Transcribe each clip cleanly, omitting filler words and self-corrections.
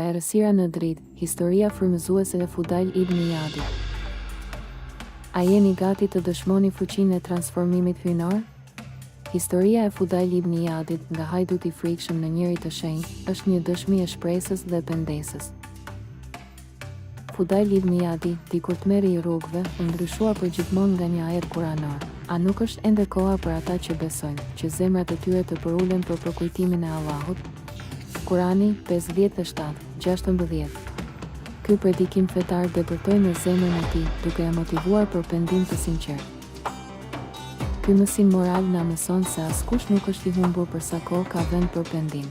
errësira në dritë, historia frymëzuese e Fudail ibn Iyadit. A jeni gati të dëshmoni fuqinë e transformimit hyjnor? Historia e Fudail ibn Iyadit, nga hajduti i frikshëm në njëri të shenjtë, është një dëshmi e shpresës dhe pendesës. Fudail ibn Iyadi, dikur të merri i rrugëve, u ndryshua përgjithmonë nga një ajet kuranor. A nuk është ende koha për ata që besojnë, që zemrat e tyre të përulen për përkujtimin e Allahut? Kurani 57:16. Ky predikim fetar depërtoi në zemrën e tij, duke e motivuar për pendim të sinqert. Ky mësim moral na mëson se askush nuk është i humbur për sa kohë ka vend për pendim.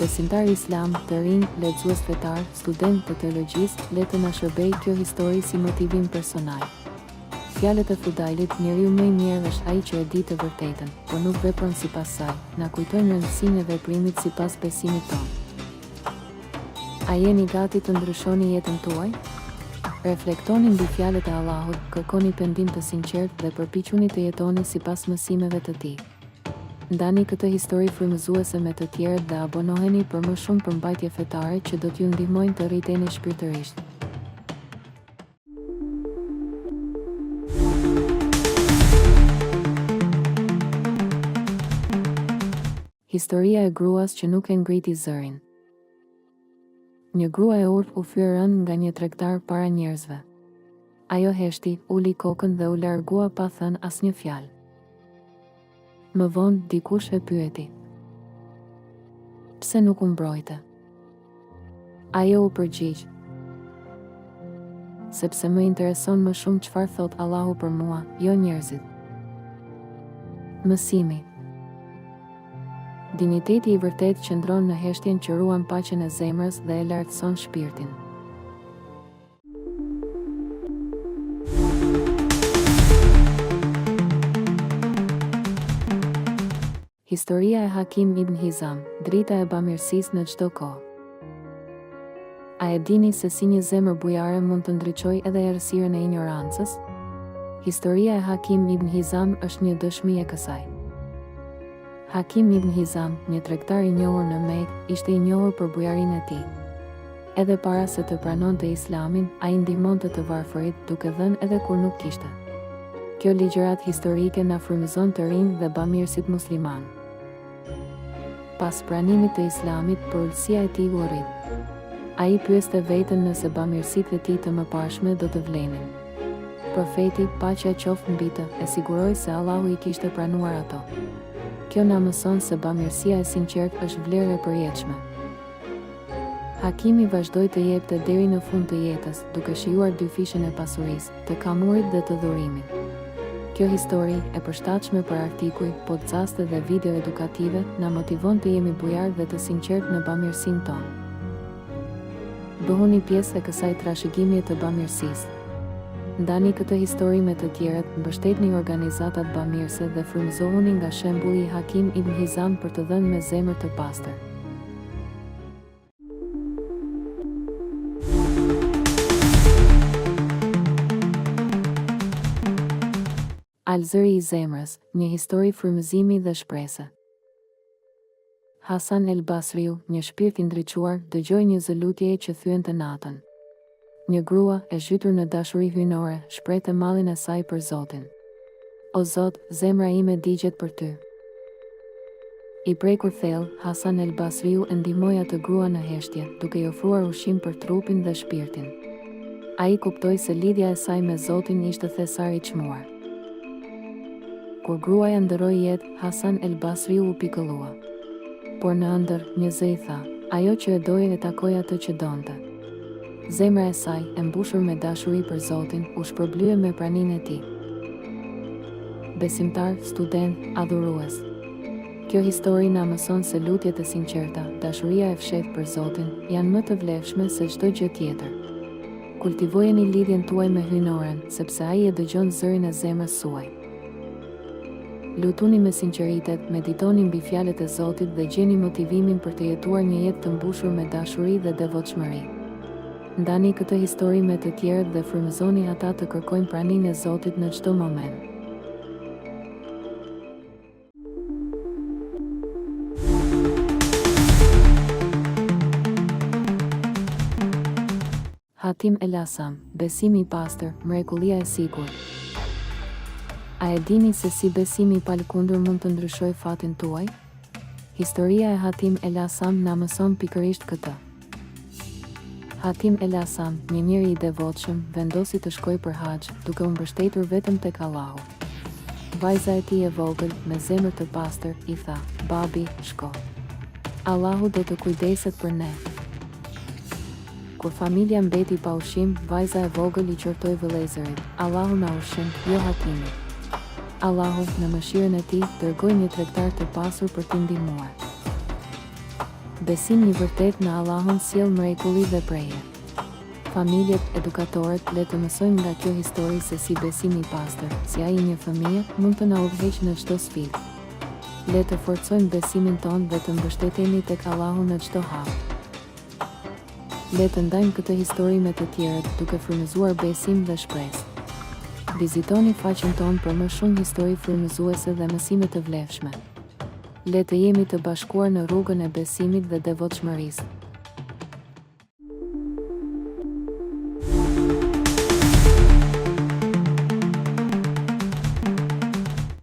Besimtar islam, të rinj, lexues fetar, student të teologjisë, le të na shërbej kjo histori si motivim personal. Fjalët e Fudailit, njeriu më i mirë është ai që e di të vërtetën, por nuk vepron sipas saj, na kujtojnë rëndësinë e veprimit sipas besimit tonë. A jeni gati të ndryshoni jetën tuaj? Reflektoni mbi fjalët e Allahut, kërkoni pendim të sinqert dhe përpiquni të jetoni sipas mësimeve të tij. Ndani këtë histori frymëzuese me të tjerët dhe abonoheni për më shumë përmbajtje fetare që do t'ju ndihmojnë të rriteni shpirtërisht. Historia e gruas që nuk e ngriti zërin. Një grua e urtë u fyer rënd nga një tregtar para njerëzve. Ajo heshti, uli kokën dhe u largua pa thënë asnjë fjalë. Më vonë dikush e pyeti: "Pse nuk u mbrojte?" Ajo u përgjigj: "Sepse më intereson më shumë çfarë thot Allahu për mua, jo njerëzit." Mësimi. Diniteti i vërtet qëndron në heshtjen që ruan paqen e zemrës dhe e lartëson shpirtin. Historia e Hakim ibn Hizam, drita e bamirësisë në çdo kohë. A e dini se si një zemër bujare mund të ndriçojë edhe errësirën e ignorancës? Historia e Hakim ibn Hizam është një dëshmi e kësaj. Hakim ibn Hizam, një tregtar i njohur në Mekë, ishte i njohur për bujarinë e tij. Edhe para se të pranonte Islamin, ai ndihmonte të varfërit, duke dhënë edhe kur nuk kishte. Kjo ligjërat historike na frymëzon të rinj dhe bamirësit musliman. Pas pranimit të Islamit, përulësia e tij u rrit. Ai pyeste veten nëse bamirësitë e tij të mëparshme do të vlenin. Profeti, paqja qoftë mbi të, e siguroi se Allahu i kishte pranuar ato. Kjo na mëson se bamirësia e sinqertë është vlerë e përjetshme. Hakimi vazhdoi të jepte deri në fund të jetës, duke shijuar dy fishën e pasurisë, të kamurit dhe të dhurimit. Kjo histori, e përshtatshme për artikuj, podcaste dhe video edukative, na motivon të jemi bujar dhe të sinqert në bamirësinë tonë. Bëhuni pjesë e kësaj trashëgimie të bamirësisë. Ndani këtë histori me të tjerët, mbështetni organizatat bamirëse dhe frymëzohuni nga shembulli i Hakim ibn Hizam për të dhënë me zemër të pastër. Alzëri i zemrës, një histori frymëzimi dhe shprese. Hasan el Basriu, një shpirt i ndriçuar, dëgjoi një zëlutje që thyente natën. Një grua, e zhytur në dashuri hyjnore, shprehte mallin e saj për Zotin. "O Zot, zemra ime digjet për ty." I prekur thellë, Hasan el Basriu e ndihmoi atë grua në heshtje, duke i ofruar ushqim për trupin dhe shpirtin. Ai kuptoi se lidhja e saj me Zotin ishte thesar i çmuar. Kur gruaja ndëroi jetë, Hasan el Basriu u pikëllua. Por në ëndër, një zë i tha: "Ajo që e doi e takoi atë që donte." Zemra e saj, e mbushur me dashuri për Zotin, u shpërblye me praninë e tij. Besimtar, student, adhurues. Kjo histori na mëson se lutjet e sinqerta, dashuria e fshehtë për Zotin, janë më të vlefshme se çdo gjë tjetër. Kultivojeni lidhjen tuaj me hyjnoren, sepse ai e dëgjon zërin e zemrës suaj. Lutuni me sinqeritet, meditoni mbi fjalët e Zotit dhe gjeni motivimin për të jetuar një jetë të mbushur me dashuri dhe devotshmëri. Ndani këtë histori me të tjerët dhe frymëzoni ata të kërkojnë praninë e Zotit në çdo moment. Hatim El Asam, besimi i pastër, mrekullia e sigurt. A e dini se si besimi i palkundur mund të ndryshojë fatin tuaj? Historia e Hatim El Asam na mëson pikërisht këtë. Hatim El Asam, një njeri i devotshëm, vendosi të shkojë për haxh, duke u mbështetur vetëm tek Allahu. Vajza e tij e vogël, me zemër të pastër, i tha: "Babi, shko. Allahu do të kujdeset për ne." Kur familja mbeti pa ushqim, vajza e vogël i qortoi vëllezërit: "Allahu na ushqen, jo Hatimi. Allahu, në mëshirën e tij, dërgoi një tregtar të pasur për t'i ndihmuar." Besimi i vërtet në Allahun sjell mrekulli dhe preje. Familjet, edukatorët, le të mësojmë nga kjo histori se si besimi i pastër, si ai një fëmijë, mund të na udhëheqë në çdo sfidë. Le të forcojmë besimin ton dhe të mbështetemi tek Allahu në çdo hap. Le të ndajmë këtë histori me të tjerët, duke frymëzuar besim dhe shpresë. Vizitoni faqen tonë për më shumë histori frymëzuese dhe mësime të vlefshme. Le të jemi të bashkuar në rrugën e besimit dhe devotshmërisë.